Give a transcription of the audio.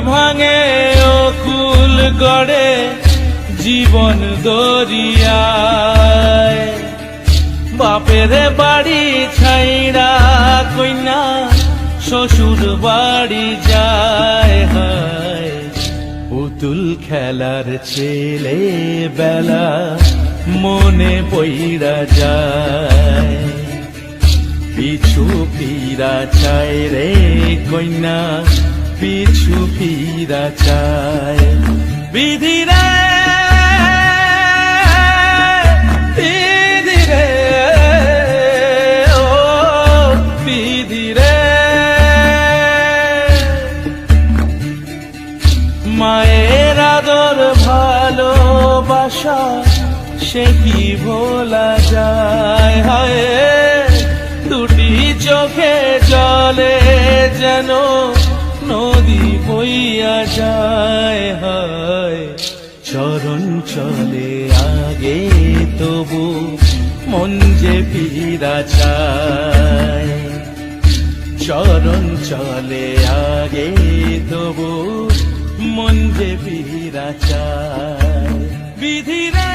ভাঙে অকুল গড়ে জীবন দরিয়ায় বাপের বাড়ি ছাইড়া কইনা শ্বশুর বাড়ি যায় হায় পুতুল খেলার ছেলে বেলা মনে পইরা যায় পিছু ফিরা চায় রে কইনা পিছু ফিরা চায় বিধিরা মায়ের আদর ভালোবাসা সে কি ভোলা যায় হায় দুটি চোখে জলে যেন নদী বইয়া যায় হায় চরণ চলে আগে তবু মন যে ফিরা চায় চরণ চলে আগে তবু মন যে ফিরা চায় বিধিরা